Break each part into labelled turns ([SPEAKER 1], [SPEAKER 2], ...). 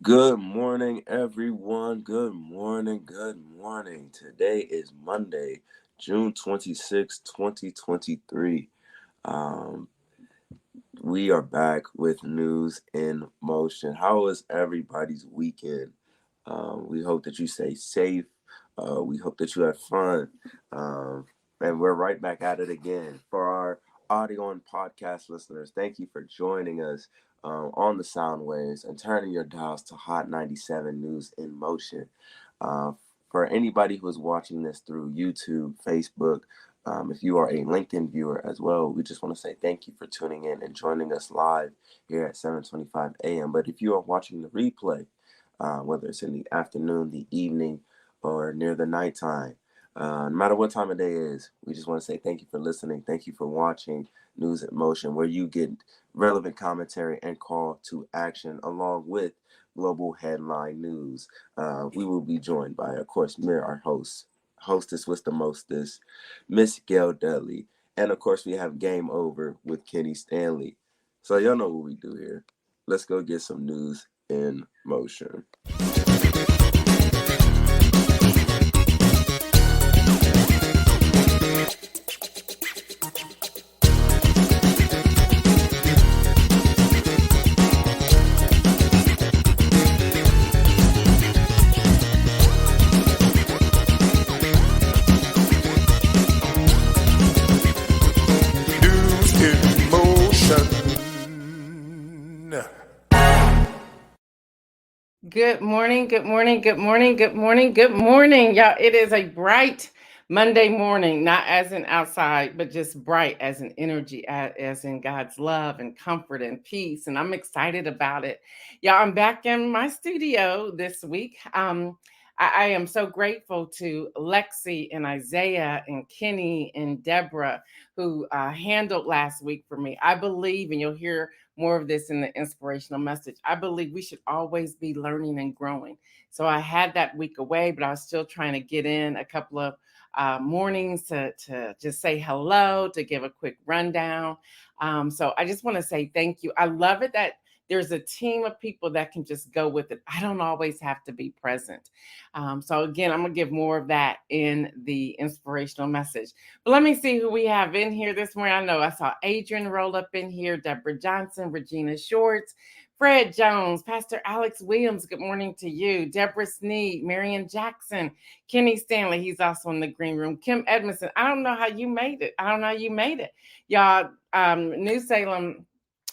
[SPEAKER 1] Good morning, everyone. Good morning. Good morning. Today is Monday, June 26, 2023. Um, we are back with news in motion. How was everybody's weekend? We hope that you stay safe. We hope that you had fun. Um, and we're right back at it again. For our audio and podcast listeners, thank you for joining us on the sound waves and turning your dials to Hot 97 News in Motion. Uh, for anybody who is watching this through YouTube, Facebook, if you are a LinkedIn viewer as well, we just want to say thank you for tuning in and joining us live here at 7:25 a.m. But if you are watching the replay, whether it's in the afternoon, the evening, or near the nighttime, no matter what time of day it is, we just want to say thank you for listening. Thank you for watching News in Motion, where you get relevant commentary and call to action along with global headline news. We will be joined by, of course, our hostess with the mostest, Miss Gail Dudley. And of course, we have Game Over with Kenny Stanley. So y'all know what we do here. Let's go get some news in motion.
[SPEAKER 2] News in motion.
[SPEAKER 3] Good morning, good morning, good morning, good morning, good morning. Y'all, it is a bright Monday morning, not as in outside, but just bright as in energy, as in God's love and comfort and peace. And I'm excited about it. Y'all, I'm back in my studio this week. I am so grateful to Lexi and Isaiah and Kenny and Deborah who handled last week for me. I believe, and you'll hear more of this in the inspirational message. I believe we should always be learning and growing. So I had that week away, but I was still trying to get in a couple of mornings to just say hello, to give a quick rundown. So I just want to say thank you. I love it that there's a team of people that can just go with it. I don't always have to be present. So again, I'm going to give more of that in the inspirational message. But let me see who we have in here this morning. I know I saw Adrian roll up in here, Deborah Johnson, Regina Shorts, Fred Jones, Pastor Alex Williams, good morning to you, Deborah Sneed, Marion Jackson, Kenny Stanley, he's also in the green room, Kim Edmondson. I don't know how you made it. Y'all, New Salem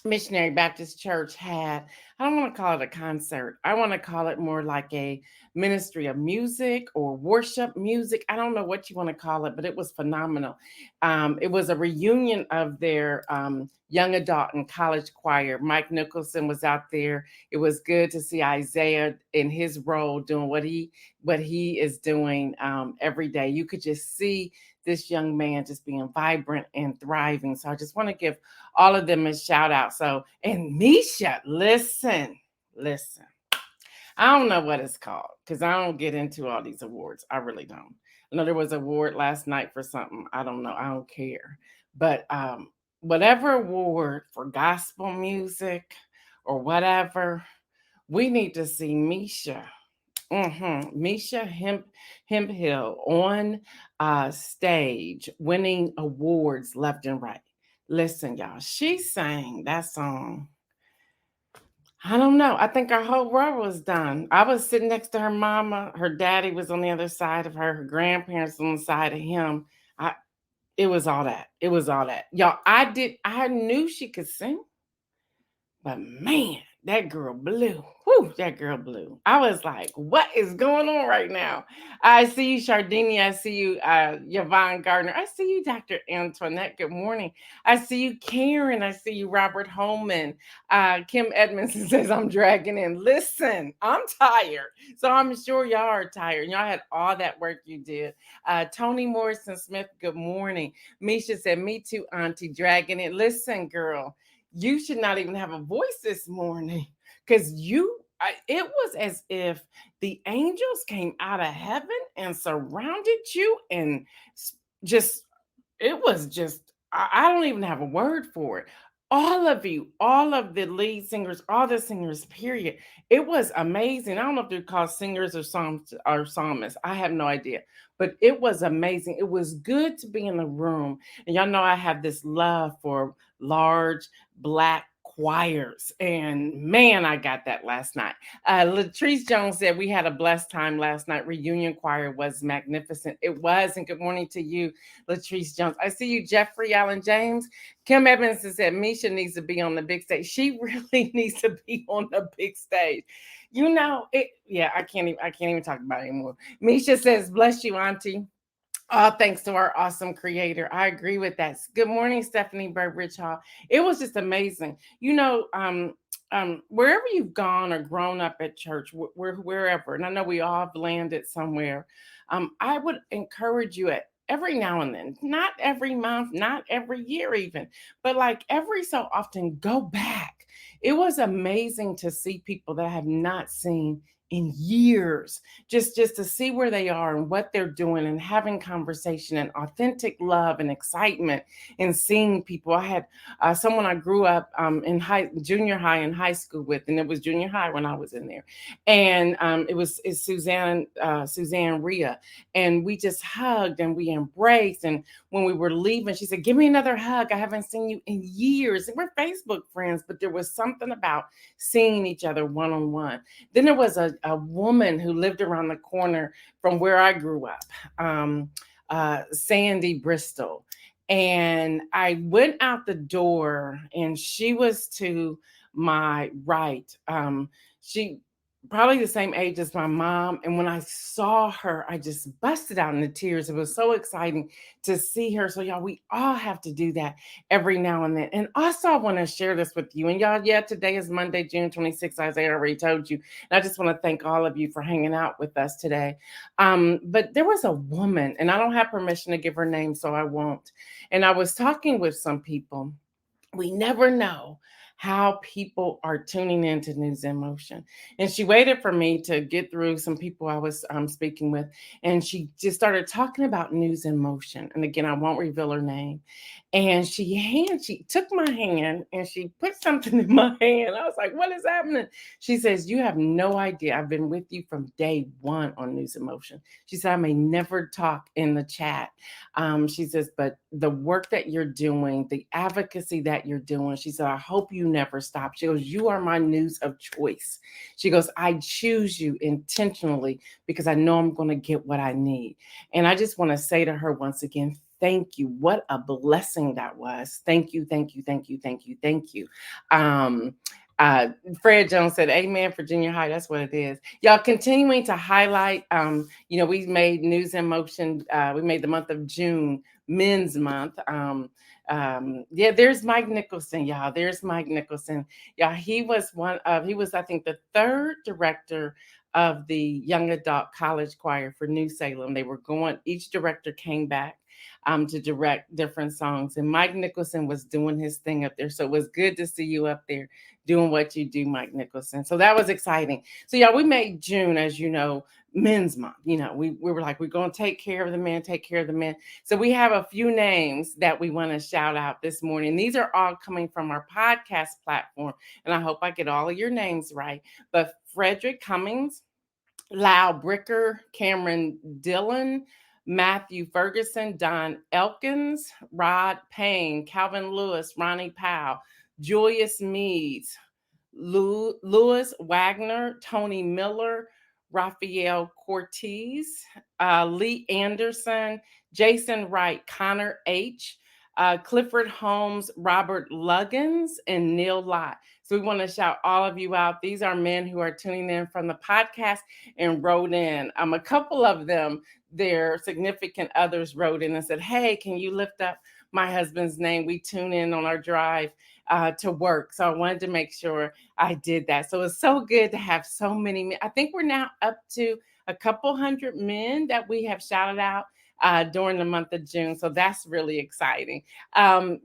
[SPEAKER 3] Missionary Baptist Church had, I don't want to call it a concert. I want to call it more like a ministry of music or worship music. I don't know what you want to call it, but it was phenomenal. It was a reunion of their young adult and college choir. Mike Nicholson was out there. It was good to see Isaiah in his role doing what he is doing every day. You could just see this young man just being vibrant and thriving. So I just want to give all of them a shout out. So, and Misha, listen. I don't know what it's called because I don't get into all these awards. I really don't. I know there was an award last night for something. I don't know. I don't care. But whatever award for gospel music or whatever, we need to see Misha. Misha Hemphill on stage winning awards left and right. Listen, y'all, she sang that song. I don't know. I think our whole world was done. I was sitting next to her mama. Her daddy was on the other side of her. Her grandparents on the side of him. I. It was all that. It was all that. Y'all, I knew she could sing, but man, that girl blew. Whew, that girl blew. I was like, what is going on right now? I see you, Shardini. I see you, Yvonne Gardner. I see you, Dr. Antoinette. Good morning. I see you, Karen. I see you, Robert Holman. Kim Edmondson says, I'm dragging in. Listen, I'm tired. So I'm sure y'all are tired. Y'all had all that work you did. Tony Morrison Smith, good morning. Misha said, me too, Auntie, dragging it. Listen, girl, you should not even have a voice this morning because it was as if the angels came out of heaven and surrounded you and just, it was just, I don't even have a word for it. all of you, all of the lead singers, all the singers, period. It was amazing. I don't know if they're called singers or psalmists. I have no idea. But it was amazing. It was good to be in the room. And y'all know I have this love for large black choirs. And man, I got that last night. Latrice Jones said we had a blessed time last night. Reunion choir was magnificent. It was. And good morning to you, Latrice Jones. I see you, Jeffrey Allen James. Kim Evans has said Misha needs to be on the big stage. She really needs to be on the big stage. You know, it, yeah, I can't even talk about it anymore. Misha says, bless you, Auntie. All thanks to our awesome creator. I agree with that. Good morning, Stephanie Burbridge Hall. It was just amazing. You know, wherever you've gone or grown up at church, wherever, and I know we all have landed somewhere, I would encourage you at every now and then, not every month, not every year even, but like every so often, go back. It was amazing to see people that I have not seen in years, just to see where they are and what they're doing and having conversation and authentic love and excitement and seeing people. I had someone I grew up in junior high and high school with, and it was junior high when I was in there, and it's Suzanne Rhea, and we just hugged and we embraced. And when we were leaving, she said, give me another hug, I haven't seen you in years. And we're Facebook friends, but there was something about seeing each other one on one. Then there was a woman who lived around the corner from where I grew up, Sandy Bristol. And I went out the door and she was to my right. She probably the same age as my mom. And when I saw her, I just busted out into tears. It was so exciting to see her. So, y'all, we all have to do that every now and then. And also, I want to share this with you. And y'all, yeah, today is Monday, June 26th, as I already told you. And I just want to thank all of you for hanging out with us today. But there was a woman, and I don't have permission to give her name, so I won't. And I was talking with some people. We never know how people are tuning into News in Motion. And she waited for me to get through some people I was speaking with. And she just started talking about News in Motion. And again, I won't reveal her name. And she took my hand and she put something in my hand. I was like, what is happening? She says, you have no idea. I've been with you from day one on News in Motion. She said, I may never talk in the chat. She says, but the work that you're doing, the advocacy that you're doing, she said, I hope you never stop. She goes, you are my news of choice. She goes, I choose you intentionally because I know I'm going to get what I need. And I just want to say to her once again, thank you. What a blessing that was. Thank you, thank you, thank you, thank you, thank you. Um, Fred Jones said, amen for junior high. That's what it is. Y'all continuing to highlight, we made News in Motion. We made the month of June Men's Month. There's Mike Nicholson, y'all. There's Mike Nicholson. Yeah, he was, I think, the third director of the young adult college choir for New Salem. Each director came back to direct different songs. And Mike Nicholson was doing his thing up there. So it was good to see you up there doing what you do, Mike Nicholson. So that was exciting. So yeah, we made June, as you know, Men's Month. You know, we were like, we're going to take care of the men, take care of the men. So we have a few names that we want to shout out this morning. These are all coming from our podcast platform. And I hope I get all of your names right. But Frederick Cummings, Lau Bricker, Cameron Dillon, Matthew Ferguson, Don Elkins, Rod Payne, Calvin Lewis, Ronnie Powell, Julius Meads, Louis Wagner, Tony Miller, Raphael Cortez, Lee Anderson, Jason Wright, Connor H., Clifford Holmes, Robert Luggins, and Neil Lott. So we want to shout all of you out. These are men who are tuning in from the podcast and wrote in. A couple of them, their significant others wrote in and said, hey, can you lift up my husband's name? We tune in on our drive to work. So I wanted to make sure I did that. So it's so good to have so many men. I think we're now up to a couple hundred men that we have shouted out during the month of June. So that's really exciting.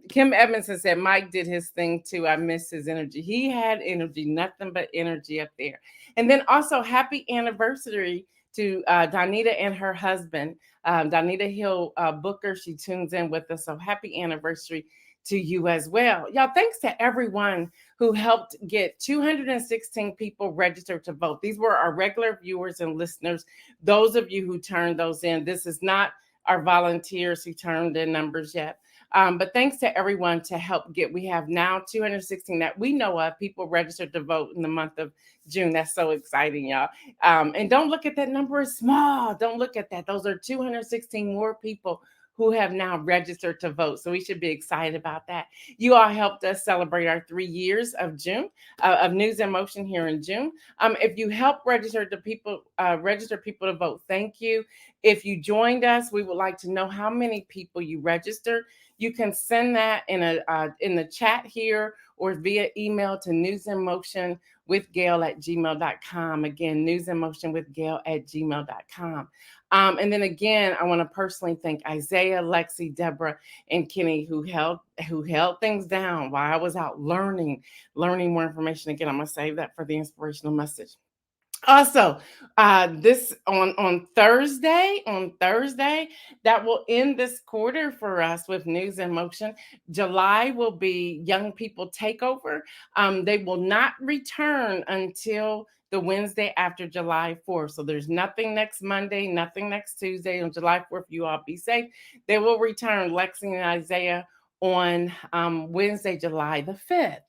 [SPEAKER 3] Kim Edmondson said, Mike did his thing too. I miss his energy. He had energy, nothing but energy up there. And then also happy anniversary to Donita and her husband, Donita Hill Booker. She tunes in with us. So happy anniversary to you as well. Y'all, thanks to everyone who helped get 216 people registered to vote. These were our regular viewers and listeners, those of you who turned those in. This is not our volunteers who turned in numbers yet. But thanks to everyone to help get, we have now 216 that we know of people registered to vote in the month of June. That's so exciting, y'all. And don't look at that number as small. Don't look at that. Those are 216 more people who have now registered to vote. So we should be excited about that. You all helped us celebrate our 3 years of June, of News in Motion here in June. If you help register people to vote, thank you. If you joined us, we would like to know how many people you registered. You can send that in the chat here or via email to newsinmotionwithgail@gmail.com. Again, newsinmotionwithgail@gmail.com. And then again, I want to personally thank Isaiah, Lexi, Deborah, and Kenny who held things down while I was out learning more information. Again, I'm gonna save that for the inspirational message. Also, this on Thursday, that will end this quarter for us with News in Motion. July will be Young People Takeover. They will not return until the Wednesday after July 4th. So there's nothing next Monday, nothing next Tuesday. On July 4th, you all be safe. They will return, Lexi and Isaiah, on Wednesday, July the 5th.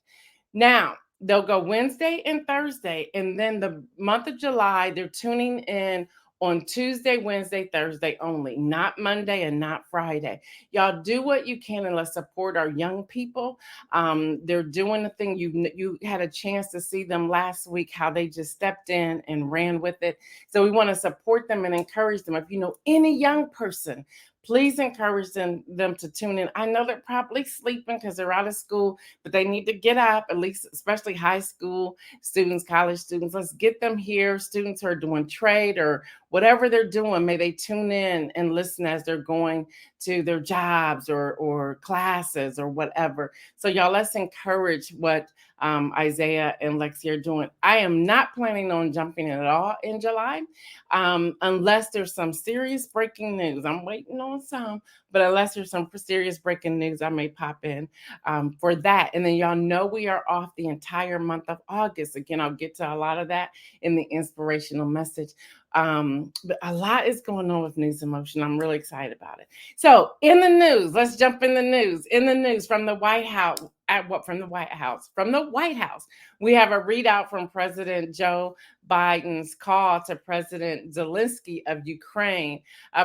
[SPEAKER 3] Now, they'll go Wednesday and Thursday, and then the month of July, they're tuning in on Tuesday, Wednesday, Thursday only, not Monday and not Friday. Y'all do what you can and let's support our young people. They're doing the thing. You had a chance to see them last week, how they just stepped in and ran with it. So we want to support them and encourage them. If you know any young person, please encourage them to tune in. I know they're probably sleeping because they're out of school, but they need to get up, at least, especially high school students, college students. Let's get them here. Students who are doing trade or whatever they're doing, may they tune in and listen as they're going to their jobs or classes or whatever. So y'all, let's encourage what Isaiah and Lexi are doing. I am not planning on jumping in at all in July, unless there's some serious breaking news. I'm waiting on some, but unless there's some serious breaking news, I may pop in for that. And then y'all know we are off the entire month of August. Again, I'll get to a lot of that in the inspirational message. But a lot is going on with News in Motion. I'm really excited about it. So in the news, let's jump in the news. In the news from the White House, from the White House, we have a readout from President Joe Biden's call to President Zelensky of Ukraine.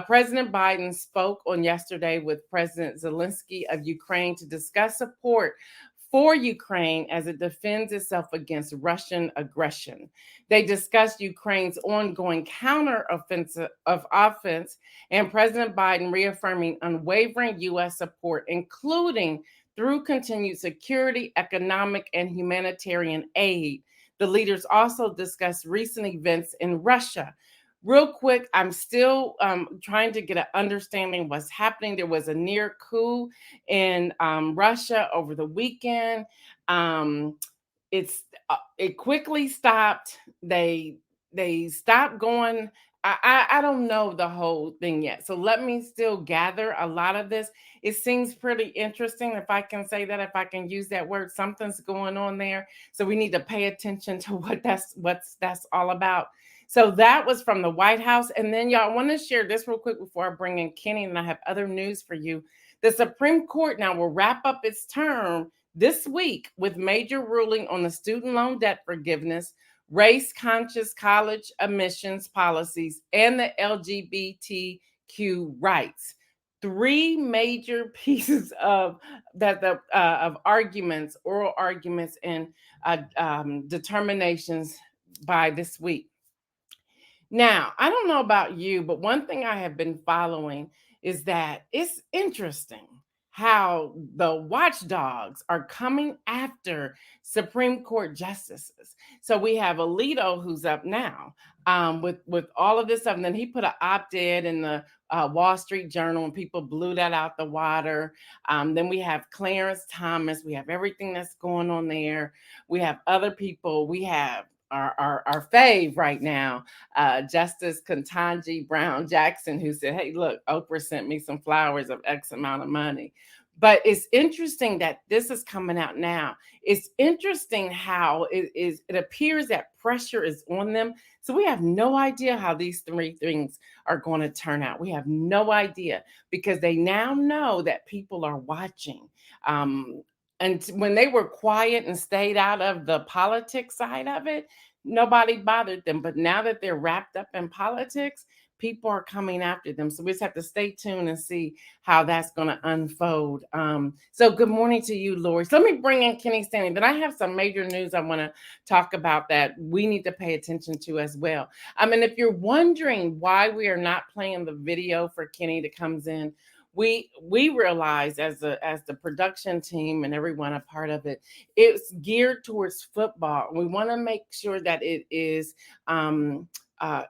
[SPEAKER 3] President Biden spoke on yesterday with President Zelensky of Ukraine to discuss support for Ukraine as it defends itself against Russian aggression. They discussed Ukraine's ongoing counter-offensive and President Biden reaffirming unwavering U.S. support, including through continued security, economic, and humanitarian aid. The leaders also discussed recent events in Russia. Real quick, I'm still trying to get an understanding of what's happening. There was a near coup in Russia over the weekend. It quickly stopped. They stopped going. I don't know the whole thing yet. So let me still gather a lot of this. It seems pretty interesting, if I can say that, if I can use that word. Something's going on there. So we need to pay attention to what that's all about. So that was from the White House. And then y'all, I want to share this real quick before I bring in Kenny, and I have other news for you. The Supreme Court now will wrap up its term this week with major ruling on the student loan debt forgiveness, race-conscious college admissions policies, and the LGBTQ rights. Three major pieces of arguments, oral arguments, and determinations by this week. Now, I don't know about you, but one thing I have been following is that it's interesting how the watchdogs are coming after Supreme Court justices. So we have Alito, who's up now with all of this stuff. And then he put an op-ed in the Wall Street Journal, and people blew that out the water. Then we have Clarence Thomas. We have everything that's going on there. We have other people. We have our fave right now, Justice Ketanji Brown Jackson, who said, hey, look, Oprah sent me some flowers of X amount of money. But it's interesting that this is coming out now. It's interesting how it appears that pressure is on them. So we have no idea how these three things are going to turn out. We have no idea because they now know that people are watching. Um, and when they were quiet and stayed out of the politics side of it, nobody bothered them. But now that they're wrapped up in politics, people are coming after them. So we just have to stay tuned and see how that's going to unfold. So good morning to you, Lori. So let me bring in Kenny Stanley. Then I have some major news I want to talk about that we need to pay attention to as well. And if you're wondering why we are not playing the video for Kenny that comes in, we realize as the production team and everyone a part of it, it's geared towards football. We want to make sure that it is uh,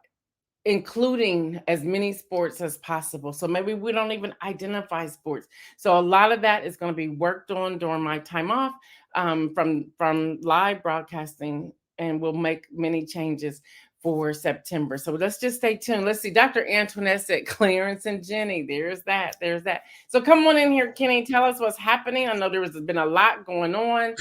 [SPEAKER 3] including as many sports as possible. So maybe we don't even identify sports. So a lot of that is going to be worked on during my time off from live broadcasting, and we'll make many changes for September. So let's just stay tuned. Let's see. Dr. Antoinette said Clarence and Jenny. There's that. There's that. So come on in here, Kenny. Tell us what's happening. I know there has been a lot going on.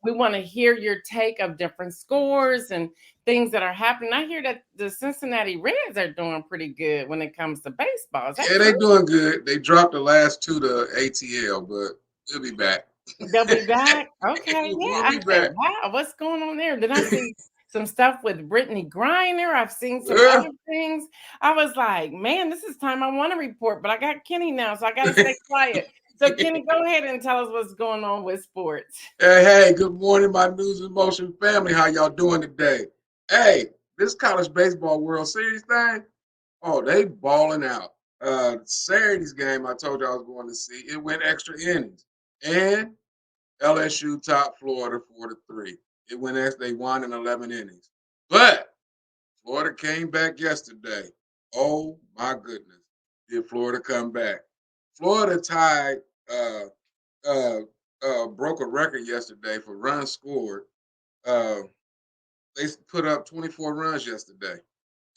[SPEAKER 3] We want to hear your take of different scores and things that are happening. I hear that the Cincinnati Reds are doing pretty good when it comes to baseball. Is that
[SPEAKER 4] Yeah,
[SPEAKER 3] true?
[SPEAKER 4] they doing good. They dropped the last two to ATL, but we'll be back.
[SPEAKER 3] They'll be back. Okay, yeah.
[SPEAKER 4] We'll
[SPEAKER 3] I
[SPEAKER 4] be
[SPEAKER 3] said,
[SPEAKER 4] back.
[SPEAKER 3] wow, what's going on there? Then I see some stuff with Brittany Griner. I've seen some
[SPEAKER 4] Yeah.
[SPEAKER 3] other things. I was like, man, this is time I want to report, but I got Kenny now, so I got to stay quiet. So, Kenny, go ahead and tell us what's going on with sports.
[SPEAKER 4] Hey, good morning, my News and Motion family. How y'all doing today? Hey, this college baseball World Series thing, oh, they balling out. Saturday's game I told you I was going to see, it went extra innings. And LSU topped Florida 4-3. It went as they won in 11 innings. But Florida came back yesterday. Oh my goodness. Did Florida come back? Florida tied uh uh broke a record yesterday for runs scored. Uh they put up 24 runs yesterday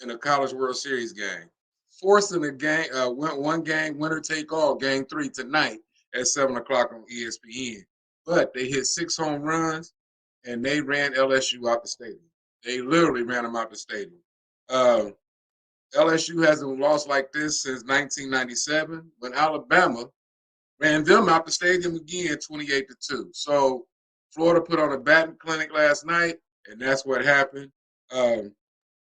[SPEAKER 4] in a College World Series game, forcing a game, one game winner take all, game 3 tonight at 7 o'clock on ESPN. But they hit 6 home runs and they ran LSU out the stadium. They literally ran them out the stadium. Uh, LSU hasn't lost like this since 1997 when Alabama ran them out the stadium again 28-2. So Florida put on a batting clinic last night, and that's what happened. Um,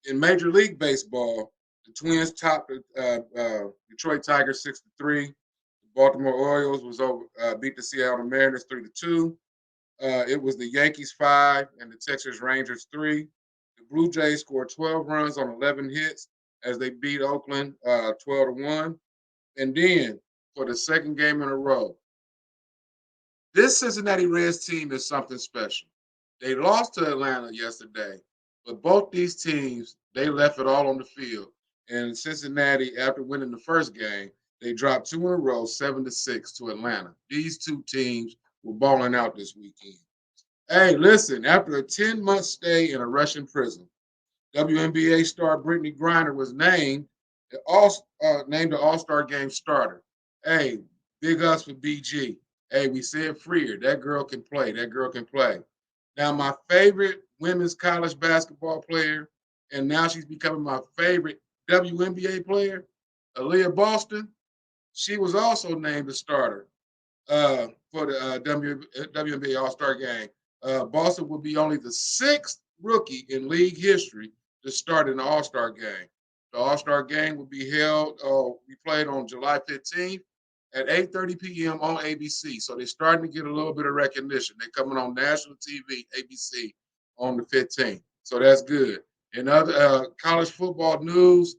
[SPEAKER 4] in Major League Baseball, the Twins topped the Detroit Tigers 6-3. The Baltimore Orioles was over beat the Seattle Mariners 3-2. It was the Yankees 5 and the Texas Rangers 3. The Blue Jays scored 12 runs on 11 hits as they beat Oakland 12-1. And then for the second game in a row, this Cincinnati Reds team is something special. They lost to Atlanta yesterday, but both these teams, they left it all on the field. And Cincinnati, after winning the first game, they dropped two in a row, 7-6 to Atlanta. These two teams were balling out this weekend. Hey, listen, after a 10-month stay in a Russian prison, WNBA star Brittany Griner was named the All-Star Game starter. Hey, big ups for BG. Hey, we said freer. That girl can play. That girl can play. Now, my favorite women's college basketball player, and now she's becoming my favorite WNBA player, Aaliyah Boston. She was also named the starter for the WNBA All Star Game. Boston will be only the sixth rookie in league history to start in the All Star Game. The All Star Game will be held, we played on July 15th at 8:30 p.m. on ABC. So they're starting to get a little bit of recognition. They're coming on national TV, ABC, on the 15th. So that's good. In other college football news,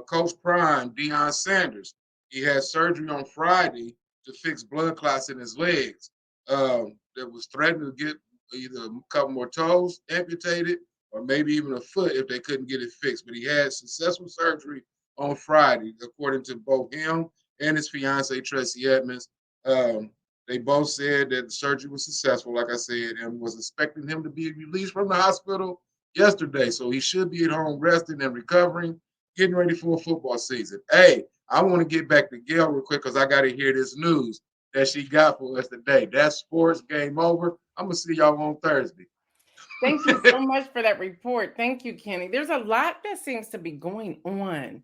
[SPEAKER 4] Coach Prime, Deion Sanders, he had surgery on Friday to fix blood clots in his legs. That was threatening to get either a couple more toes amputated or maybe even a foot if they couldn't get it fixed. But he had successful surgery on Friday, according to both him and his fiancee, Tracy Edmonds. Um, they both said that the surgery was successful, like I said, and was expecting him to be released from the hospital yesterday. So he should be at home resting and recovering, getting ready for a football season. Hey, I want to get back to Gail real quick because I got to hear this news. that she got for us today. That's sports. Game over. I'm gonna see y'all on Thursday.
[SPEAKER 3] Thank you so much for that report. Thank you, Kenny. There's a lot that seems to be going on.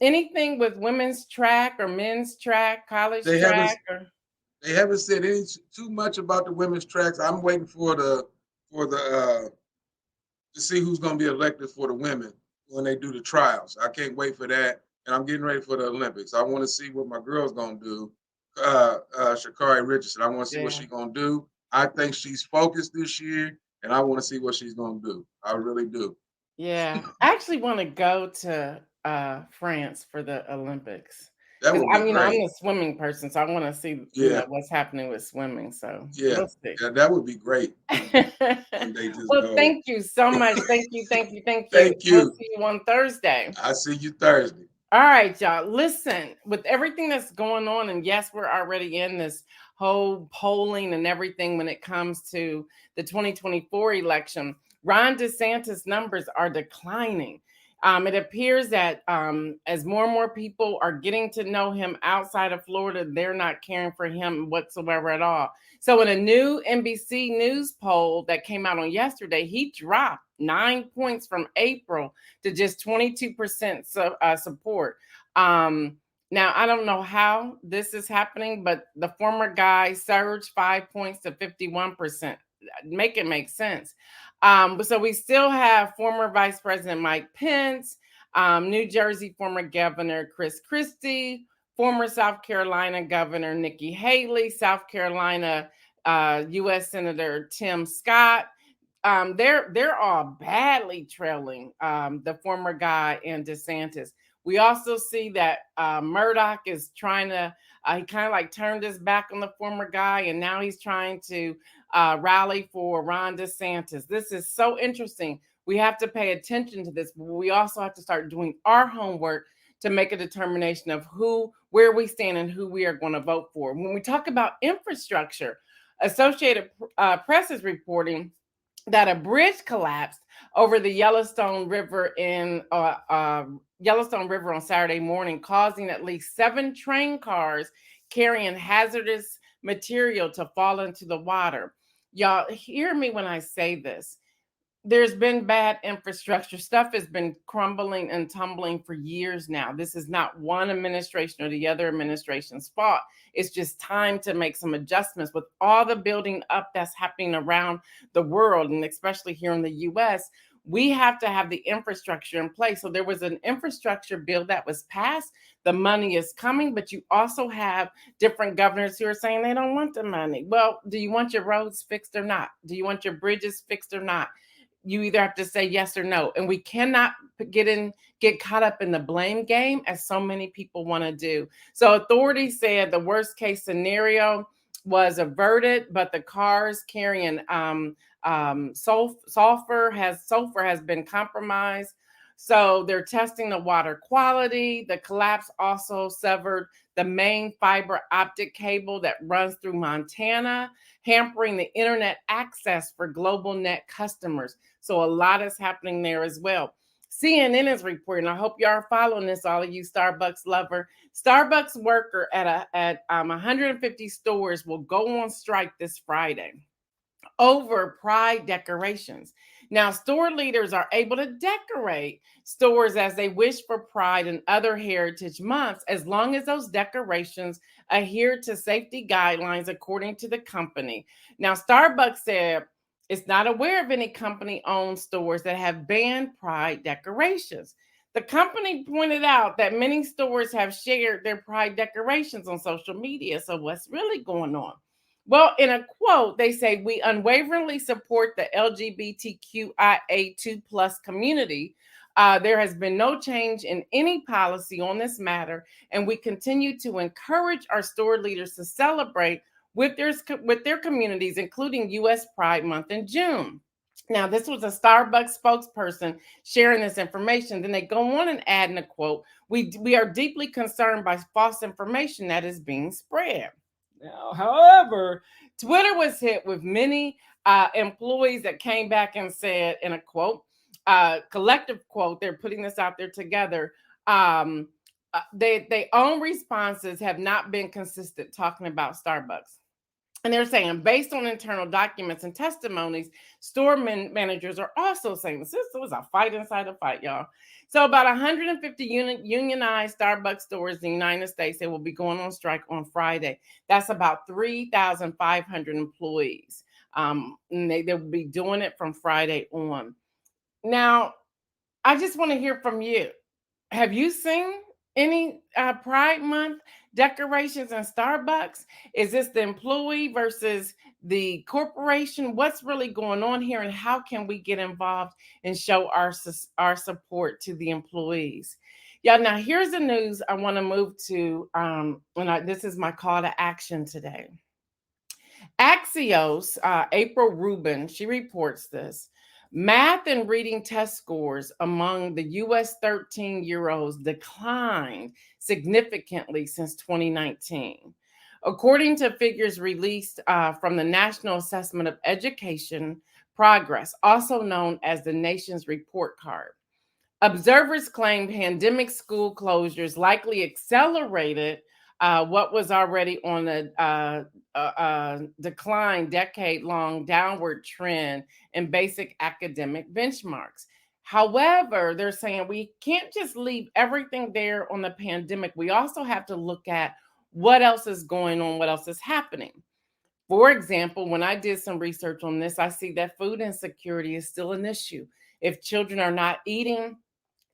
[SPEAKER 3] Anything with women's track or men's track, college
[SPEAKER 4] they haven't
[SPEAKER 3] track, or
[SPEAKER 4] they haven't said any too much about the women's tracks. I'm waiting for the to see who's going to be elected for the women when they do the trials. I can't wait for that, and I'm getting ready for the Olympics. I want to see what my girl's going to do. Sha'Carri Richardson. I want to see what
[SPEAKER 3] yeah.
[SPEAKER 4] she's going to do. I think she's focused this year, and I want to see what she's going to do. I really do.
[SPEAKER 3] Yeah, I actually want to go to France for the Olympics
[SPEAKER 4] That
[SPEAKER 3] because
[SPEAKER 4] would be
[SPEAKER 3] I'm
[SPEAKER 4] great.
[SPEAKER 3] a swimming person, so I want to see
[SPEAKER 4] Yeah,
[SPEAKER 3] what's happening with swimming. So
[SPEAKER 4] yeah,
[SPEAKER 3] we'll see.
[SPEAKER 4] yeah. That would be great when they just
[SPEAKER 3] Well,
[SPEAKER 4] go.
[SPEAKER 3] thank you so much. Thank you, thank you, thank you.
[SPEAKER 4] Thank
[SPEAKER 3] We'll
[SPEAKER 4] you.
[SPEAKER 3] see you on Thursday.
[SPEAKER 4] I see you Thursday.
[SPEAKER 3] All right, y'all. Listen, with everything that's going on, and yes, we're already in this whole polling and everything when it comes to the 2024 election. Ron DeSantis' numbers are declining. It appears that as more and more people are getting to know him outside of Florida, they're not caring for him whatsoever at all. So, in a new NBC News poll that came out on yesterday, he dropped 9 points from April to just 22% support. Now, I don't know how this is happening, but the former guy surged 5 points to 51%. Make it make sense. But so we still have former Vice President Mike Pence, New Jersey former Governor Chris Christie, former South Carolina Governor Nikki Haley, South Carolina U.S. Senator Tim Scott. They're all badly trailing the former guy and DeSantis. We also see that Murdoch is trying to, he kind of like turned his back on the former guy, and now he's trying to rally for Ron DeSantis. This is so interesting. We have to pay attention to this, but we also have to start doing our homework to make a determination of where we stand and who we are going to vote for. When we talk about infrastructure, Associated Press is reporting that a bridge collapsed over the Yellowstone River Yellowstone River on Saturday morning, causing at least 7 train cars carrying hazardous material to fall into the water. Y'all hear me when I say this. There's been bad infrastructure. Stuff has been crumbling and tumbling for years now. This is not one administration or the other administration's fault. It's just time to make some adjustments with all the building up that's happening around the world, and especially here in the US. We have to have the infrastructure in place. So there was an infrastructure bill that was passed. The money is coming, but you also have different governors who are saying they don't want the money. Well, do you want your roads fixed or not? Do you want your bridges fixed or not? You either have to say yes or no. And we cannot get caught up in the blame game as so many people want to do. So authorities said the worst case scenario was averted, but the cars carrying sulfur has been compromised. So they're testing the water quality. The collapse also severed the main fiber optic cable that runs through Montana, hampering the internet access for global net customers. So a lot is happening there as well. CNN is reporting. I hope you are following this, all of you Starbucks lover. Starbucks worker at 150 stores will go on strike this Friday over pride decorations. Now, store leaders are able to decorate stores as they wish for pride and other heritage months, as long as those decorations adhere to safety guidelines according to the company. Now, Starbucks said it's not aware of any company owned stores that have banned pride decorations. The company pointed out that many stores have shared their pride decorations on social media. So, what's really going on? Well, in a quote, they say, "We unwaveringly support the LGBTQIA2 plus community. There has been no change in any policy on this matter, and we continue to encourage our store leaders to celebrate with their communities, including U.S. Pride Month in June." Now, this was a Starbucks spokesperson sharing this information. Then they go on and add in a quote, we are deeply concerned by false information that is being spread. Now, however, Twitter was hit with many employees that came back and said in a quote, collective quote, they're putting this out there together. They own responses have not been consistent talking about Starbucks. And they're saying, based on internal documents and testimonies, store managers are also saying this was a fight inside a fight, y'all. So about 150 unionized Starbucks stores in the United States, they will be going on strike on Friday. That's about 3,500 employees. And they will be doing it from Friday on. Now, I just want to hear from you. Have you seen any Pride Month decorations in Starbucks? Is this the employee versus the corporation? What's really going on here, and how can we get involved and show our support to the employees? Yeah. Now here's the news I want to move to. This is my call to action today. Axios, April Rubin, she reports this. Math and reading test scores among the US 13-year-olds declined significantly since 2019. According to figures released from the National Assessment of Education Progress, also known as the nation's report card. Observers claim pandemic school closures likely accelerated what was already on a decline, decade-long downward trend in basic academic benchmarks. However, they're saying we can't just leave everything there on the pandemic. We also have to look at what else is going on, what else is happening. For example, when I did some research on this, I see that food insecurity is still an issue. If children are not eating,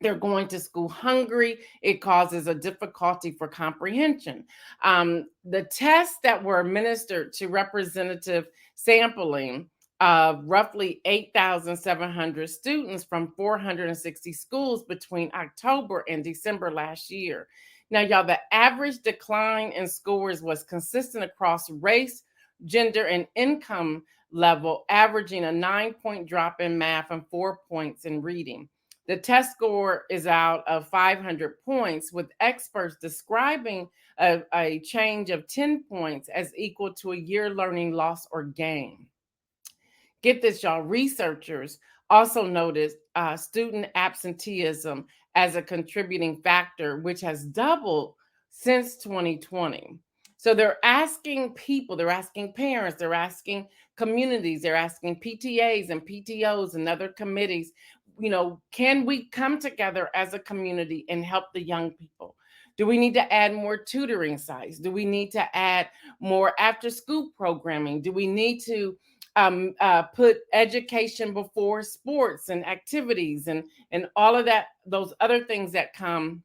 [SPEAKER 3] they're going to school hungry. It causes a difficulty for comprehension. The tests that were administered to representative sampling of roughly 8,700 students from 460 schools between October and December last year. Now, y'all, the average decline in scores was consistent across race, gender, and income level, averaging a 9-point drop in math and 4 points in reading. The test score is out of 500 points, with experts describing a change of 10 points as equal to a year learning loss or gain. Get this, y'all. Researchers also noticed student absenteeism as a contributing factor, which has doubled since 2020. So they're asking people, they're asking parents, they're asking communities, they're asking PTAs and PTOs and other committees, can we come together as a community and help the young people? Do we need to add more tutoring sites? Do we need to add more after school programming? Do we need to put education before sports and activities and all of that, those other things that come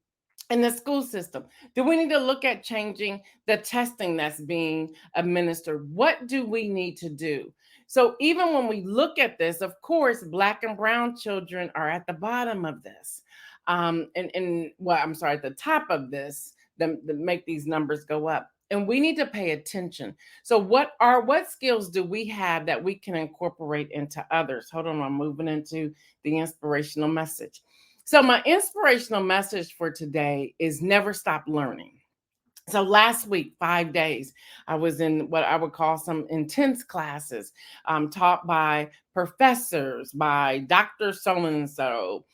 [SPEAKER 3] in the school system? Do we need to look at changing the testing that's being administered? What do we need to do? So even when we look at this, of course, Black and brown children are at the bottom of this. At the top of this, that make these numbers go up. And we need to pay attention. So what skills do we have that we can incorporate into others? Hold on, I'm moving into the inspirational message. So my inspirational message for today is never stop learning. So last week, 5 days, I was in what I would call some intense classes taught by professors, by Dr. So-and-so,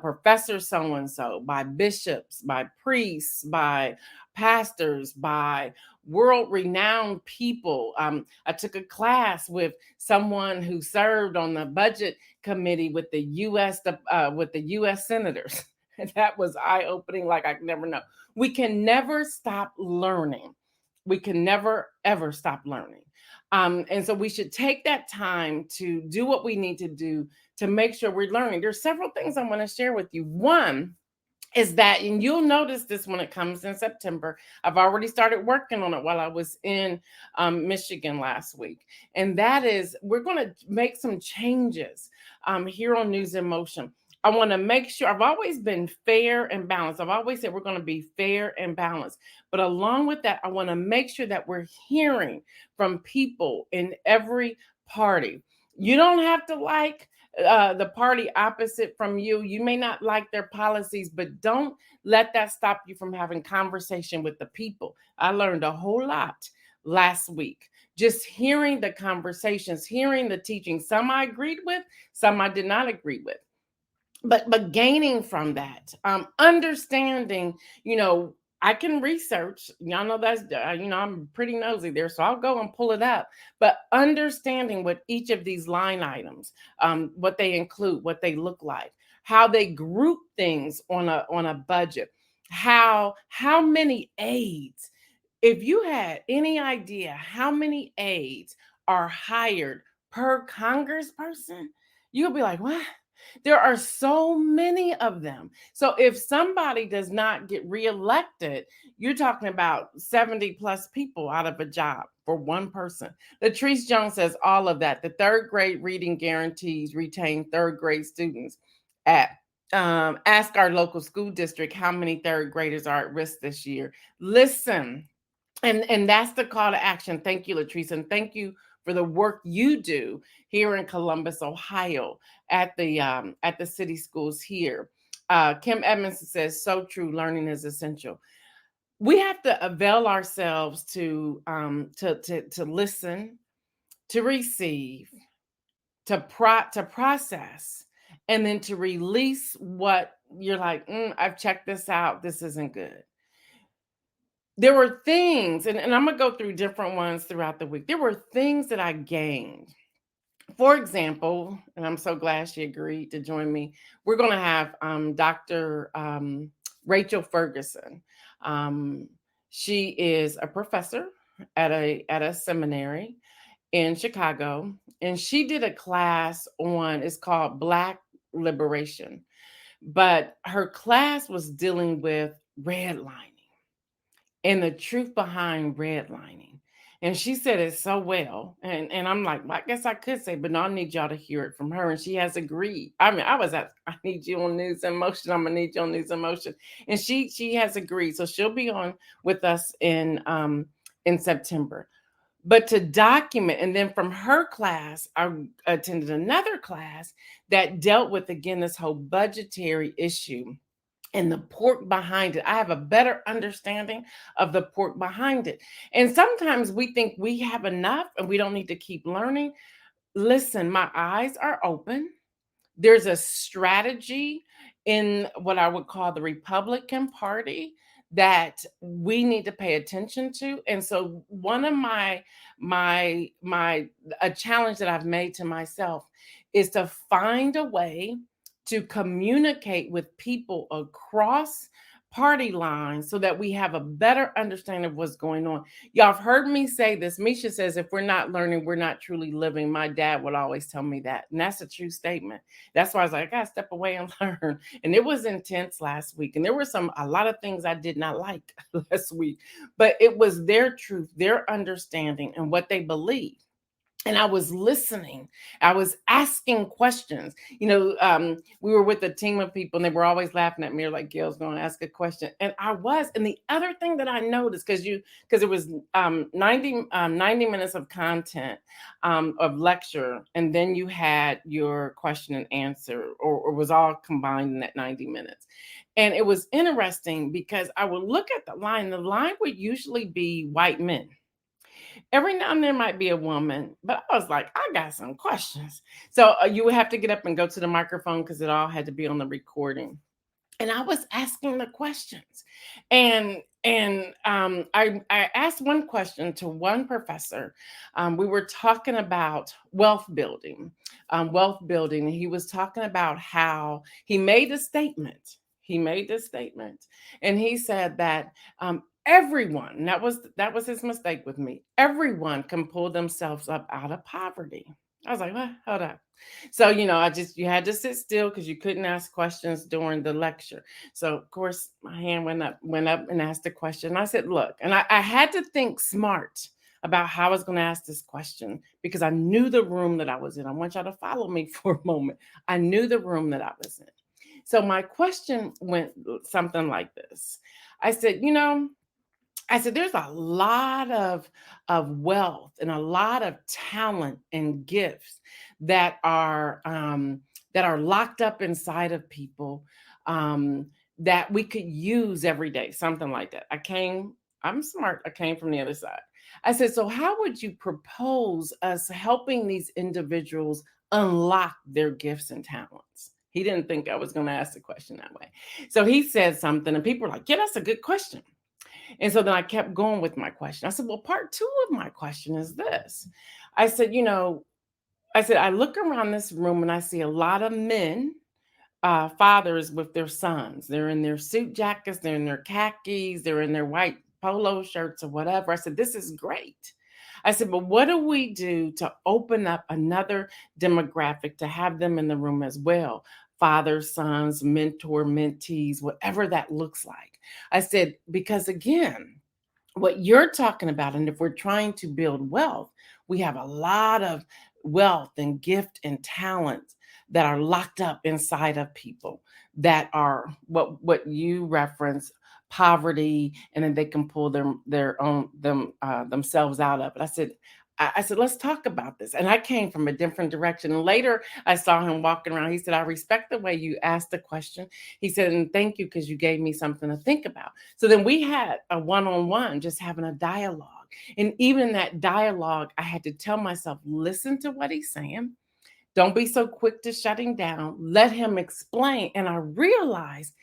[SPEAKER 3] Professor so-and-so, by bishops, by priests, by pastors, by world-renowned people. I took a class with someone who served on the budget committee with the U.S. senators. And that was eye-opening like I never know. We can never stop learning. We can never, ever stop learning. And so we should take that time to do what we need to do to make sure we're learning. There's several things I want to share with you. One is that, and you'll notice this when it comes in September, I've already started working on it while I was in Michigan last week. And that is, we're going to make some changes here on News in Motion. I want to make sure, I've always been fair and balanced. I've always said we're going to be fair and balanced. But along with that, I want to make sure that we're hearing from people in every party. You don't have to like the party opposite from you. You may not like their policies, but don't let that stop you from having conversation with the people. I learned a whole lot last week. Just hearing the conversations, hearing the teaching. Some I agreed with, some I did not agree with. but gaining from that, understanding, you know, I can research. Y'all know that's you know, I'm pretty nosy there, so I'll go and pull it up. But understanding what each of these line items, what they include, what they look like, how they group things on a budget, how many aides. If you had any idea how many aides are hired per congressperson, you'll be like, what? There are so many of them. So if somebody does not get reelected, you're talking about 70 plus people out of a job for one person. Latrice Jones says all of that. The third grade reading guarantees retain third grade students at ask our local school district how many third graders are at risk this year. Listen, and that's the call to action. Thank you, Latrice, and thank you for the work you do here in Columbus, Ohio, at the city schools here. Kim Edmonds says, "So true. Learning is essential." We have to avail ourselves to listen, to receive, to process, and then to release what you're like. I've checked this out. This isn't good. There were things, and I'm gonna go through different ones throughout the week. There were things that I gained. For example, and I'm so glad she agreed to join me. We're gonna have Dr. Rachel Ferguson. Um, she is a professor at a seminary in Chicago, and she did a class on, it's called Black Liberation, but her class was dealing with redlining and the truth behind redlining. And she said it so well. And I'm like, well, I guess I could say, but no, I need y'all to hear it from her. And she has agreed. I mean, I was at, I need you on News and Motion. I'm gonna need you on News and Motion. And she has agreed. So she'll be on with us in September. But to document, and then from her class, I attended another class that dealt with again this whole budgetary issue and the pork behind it. I have a better understanding of the pork behind it. And sometimes we think we have enough and we don't need to keep learning. Listen, my eyes are open. There's a strategy in what I would call the Republican Party that we need to pay attention to. And so one of my a challenge that I've made to myself is to find a way to communicate with people across party lines so that we have a better understanding of what's going on. Y'all have heard me say this. Misha says, if we're not learning, we're not truly living. My dad would always tell me that. And that's a true statement. That's why I was like, I gotta step away and learn. And it was intense last week. And there were a lot of things I did not like last week, but it was their truth, their understanding, and what they believe. And I was listening. I was asking questions. You know, we were with a team of people, and they were always laughing at me, like Gail's going to ask a question, and I was. And the other thing that I noticed, because it was 90 minutes of content of lecture, and then you had your question and answer, or was all combined in that 90 minutes. And it was interesting because I would look at the line. The line would usually be white men. Every now and then might be a woman, but I was like, I got some questions. So you would have to get up and go to the microphone because it all had to be on the recording. And I was asking the questions, and I asked one question to one professor. We were talking about wealth building, and he was talking about how he made a statement. He made this statement, and he said that everyone, that was his mistake with me. Everyone can pull themselves up out of poverty. I was like, what? Hold up. So, you had to sit still because you couldn't ask questions during the lecture. So, of course, my hand went up and asked a question. I said, look, and I had to think smart about how I was going to ask this question because I knew the room that I was in. I want y'all to follow me for a moment. I knew the room that I was in. So my question went something like this. I said, there's a lot of wealth and a lot of talent and gifts that are locked up inside of people that we could use every day, something like that. I'm smart. I came from the other side. I said, so how would you propose us helping these individuals unlock their gifts and talents? He didn't think I was going to ask the question that way. So he said something, and people were like, yeah, that's a good question. And so then I kept going with my question. I said, well, part two of my question is this. I said, I look around this room and I see a lot of men, fathers with their sons. They're in their suit jackets, they're in their khakis, they're in their white polo shirts or whatever. I said, this is great. I said, but what do we do to open up another demographic to have them in the room as well? Fathers, sons, mentor, mentees, whatever that looks like. I said, because again, what you're talking about, and if we're trying to build wealth, we have a lot of wealth and gift and talent that are locked up inside of people that are what you reference, poverty, and then they can pull themselves out of it. I said, let's talk about this. And I came from a different direction. And later I saw him walking around. He said, I respect the way you asked the question. He said, and thank you because you gave me something to think about. So then we had a one-on-one, just having a dialogue. And even in that dialogue, I had to tell myself, listen to what he's saying. Don't be so quick to shut him down. Let him explain. And I realized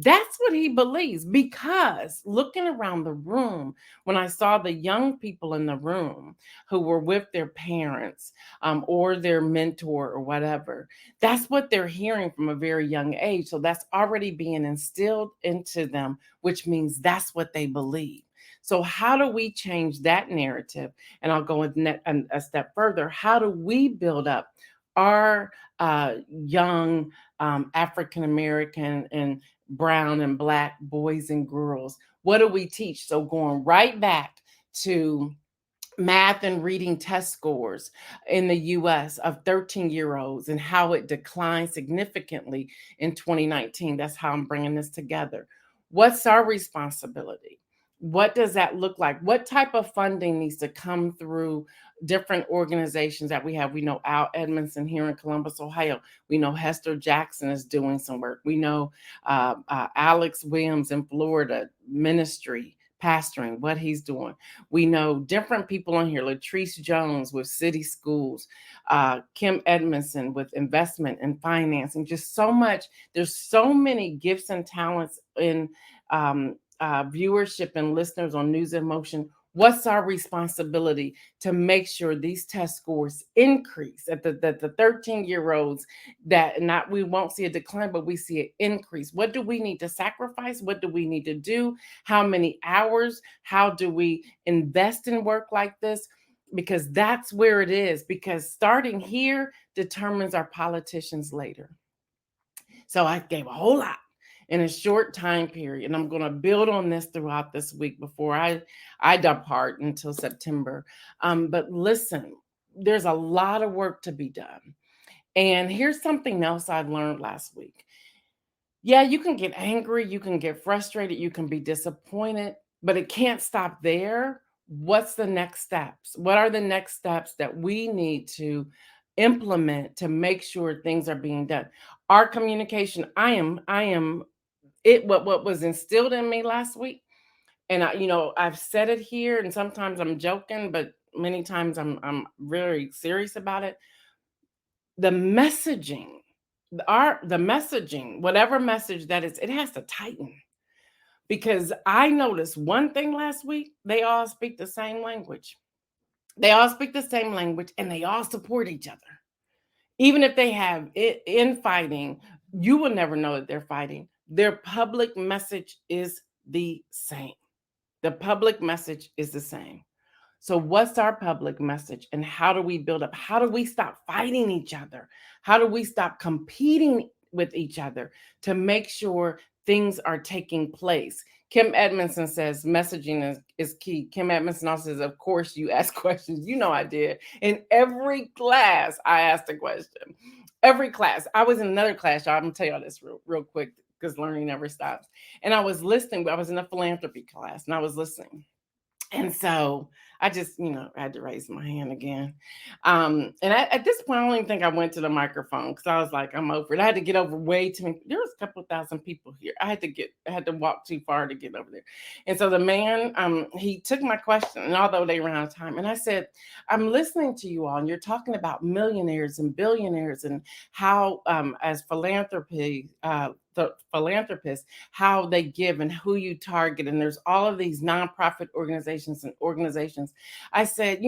[SPEAKER 3] that's what he believes, because looking around the room, when I saw the young people in the room who were with their parents, or their mentor or whatever, that's what they're hearing from a very young age. So that's already being instilled into them, which means that's what they believe. So how do we change that narrative? And I'll go a step further. How do we build up our young African American and brown and black boys and girls? What do we teach? So going right back to math and reading test scores in the US of 13-year-olds and how it declined significantly in 2019. That's how I'm bringing this together. What's our responsibility? What does that look like? What type of funding needs to come through different organizations that we have? We know Al Edmondson here in Columbus, Ohio. We know Hester Jackson is doing some work. We know Alex Williams in Florida, ministry, pastoring, what he's doing. We know different people on here, Latrice Jones with City Schools, Kim Edmondson with investment and financing, just so much. There's so many gifts and talents in viewership and listeners on News in Motion. What's our responsibility to make sure these test scores increase at the 13-year-olds, that not we won't see a decline, but we see an increase? What do we need to sacrifice? What do we need to do? How many hours? How do we invest in work like this? Because that's where it is, because starting here determines our politicians later. So I gave a whole lot in a short time period, and I'm going to build on this throughout this week before I depart until September. But listen, there's a lot of work to be done. And here's something else I learned last week. Yeah, you can get angry, you can get frustrated, you can be disappointed, but it can't stop there. What's the next steps? What are the next steps that we need to implement to make sure things are being done? Our communication, I am it what was instilled in me last week. And I've said it here, and sometimes I'm joking, but many times I'm very serious about it. The messaging, the messaging, whatever message that is, it has to tighten. Because I noticed one thing last week, they all speak the same language. They all speak the same language, and they all support each other. Even if they have infighting, you will never know that they're fighting. Their public message is the same. The public message is the same. So what's our public message, and how do we build up? How do we stop fighting each other? How do we stop competing with each other to make sure things are taking place? Kim Edmondson says messaging is key. Kim Edmondson also says, of course, you ask questions. You know I did. In every class, I asked a question. Every class. I was in another class, y'all. I'm going to tell y'all this real quick, because learning never stops. And I was listening. I was in a philanthropy class, and I was listening. And so I just, I had to raise my hand again. And at this point, I don't even think I went to the microphone because I was like, I'm over it. I had to get over way too many. There was a couple of thousand people here. I had to walk too far to get over there. And so the man, he took my question, and although they ran out of time, and I said, I'm listening to you all, and you're talking about millionaires and billionaires and how, as the philanthropists, how they give and who you target. And there's all of these nonprofit organizations and organizations. I said,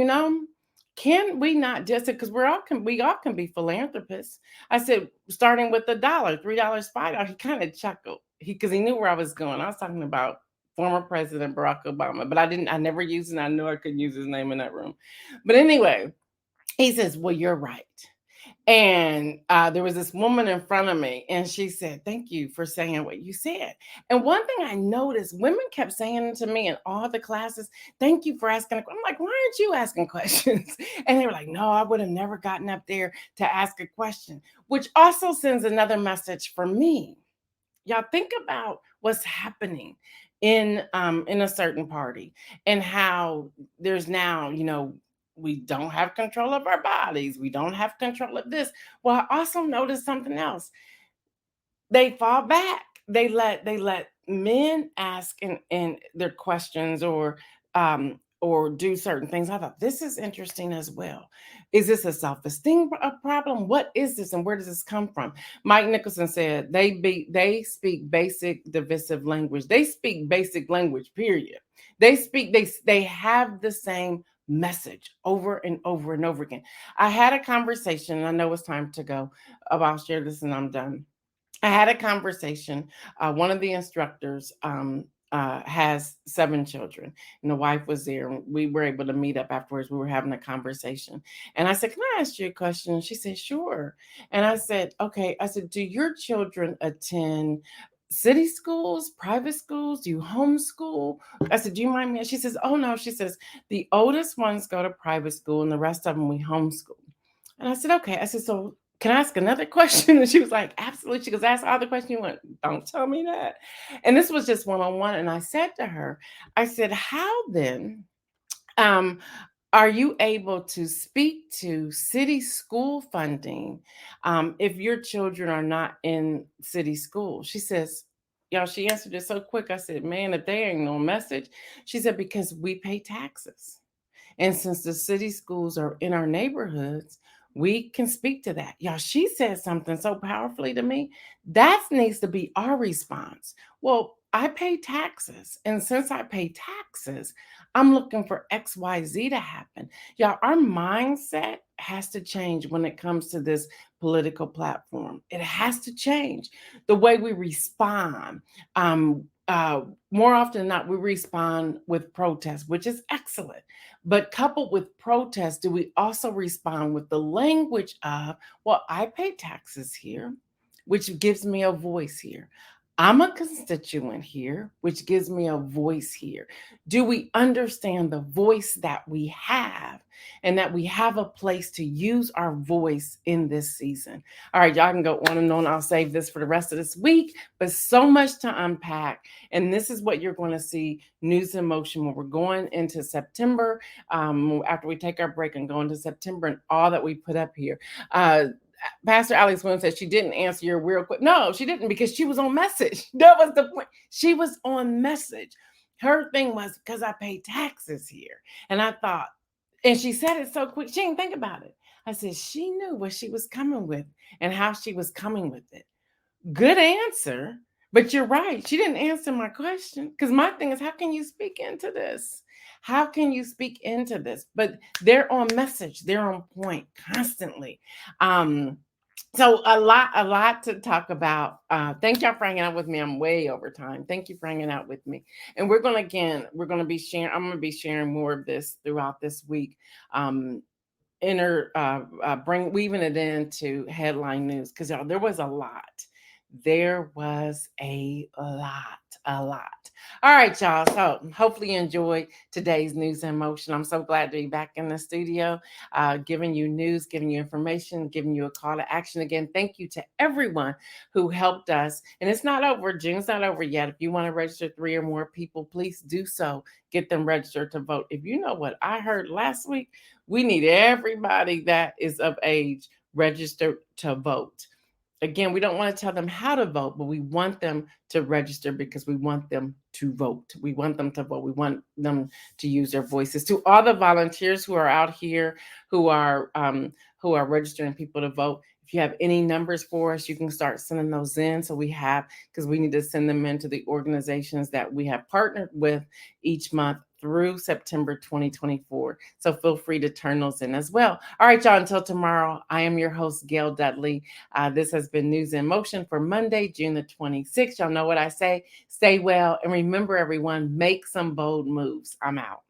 [SPEAKER 3] can we not just, because we all can be philanthropists. I said, starting with $1, $3, $5. He kind of chuckled because he knew where I was going. I was talking about former President Barack Obama, but I never used it. I knew I couldn't use his name in that room. But anyway, he says, well, you're right. And there was this woman in front of me, and she said, thank you for saying what you said. And one thing I noticed, women kept saying to me in all the classes, thank you for asking. I'm like, why aren't you asking questions? And they were like, no, I would have never gotten up there to ask a question, which also sends another message for me. Y'all think about what's happening in a certain party, and how there's now, we don't have control of our bodies, we don't have control of this. Well, I also noticed something else. They fall back. They let men ask and their questions, or do certain things. I thought this is interesting as well. Is this a self-esteem problem? What is this, and where does this come from? Mike Nicholson said they speak basic divisive language. They speak basic language, period. They have the same message over and over and over again. I had a conversation, and I know it's time to go. I'll share this and I'm done. I had a conversation. One of the instructors has 7 children, and the wife was there. And we were able to meet up afterwards. We were having a conversation, and I said, "Can I ask you a question?" And she said, "Sure." And I said, "Okay." I said, "Do your children attend city schools, private schools? Do you homeschool?" I said, "Do you mind me?" She says, "Oh no." She says, "The oldest ones go to private school, and the rest of them we homeschool." And I said, "Okay." I said, "So can I ask another question?" And she was like, "Absolutely." She goes, "Ask all the question you want." Don't tell me that. And this was just one-on-one. And I said to her, I said, "How then um, are you able to speak to city school funding if your children are not in city school?" She says, y'all, she answered it so quick. I said, "Man, if they ain't no message." She said, "Because we pay taxes. And since the city schools are in our neighborhoods, we can speak to that." Y'all, she said something so powerfully to me. That needs to be our response. Well, I pay taxes. And since I pay taxes, I'm looking for XYZ to happen. Y'all, our mindset has to change when it comes to this political platform. It has to change the way we respond. More often than not, we respond with protest, which is excellent. But coupled with protest, do we also respond with the language of, well, I pay taxes here, which gives me a voice here. I'm a constituent here, which gives me a voice here. Do we understand the voice that we have, and that we have a place to use our voice in this season? All right, y'all can go on and on. I'll save this for the rest of this week, but so much to unpack. And this is what you're going to see News in Motion when we're going into September, after we take our break and go into September, and all that we put up here. Pastor Alex Williams said she didn't answer your real quick. No, she didn't, because she was on message. That was the point. She was on message. Her thing was, because I pay taxes here. And I thought, and she said it so quick, she didn't think about it. I said, she knew what she was coming with and how she was coming with it. Good answer. But you're right. She didn't answer my question, because my thing is, how can you speak into this? How can you speak into this? But they're on message. They're on point constantly. So a lot to talk about. Thank y'all for hanging out with me. I'm way over time. Thank you for hanging out with me. And we're going to be sharing, I'm going to be sharing more of this throughout this week. Weaving it into headline news, because y'all, there was a lot. There was a lot. All right, y'all. So hopefully you enjoyed today's News in Motion. I'm so glad to be back in the studio, giving you news, giving you information, giving you a call to action. Again, thank you to everyone who helped us. And it's not over. June's not over yet. If you want to register 3 or more people, please do so. Get them registered to vote. If you know what I heard last week, we need everybody that is of age registered to vote. Again, we don't want to tell them how to vote, but we want them to register because we want them to vote. We want them to vote. We want them to use their voices. To all the volunteers who are out here, who are registering people to vote, if you have any numbers for us, you can start sending those in. So we have, because we need to send them into the organizations that we have partnered with each month through September 2024. So feel free to turn those in as well. All right, y'all, until tomorrow, I am your host, Gail Dudley. This has been News in Motion for Monday, June the 26th. Y'all know what I say. Stay well. And remember, everyone, make some bold moves. I'm out.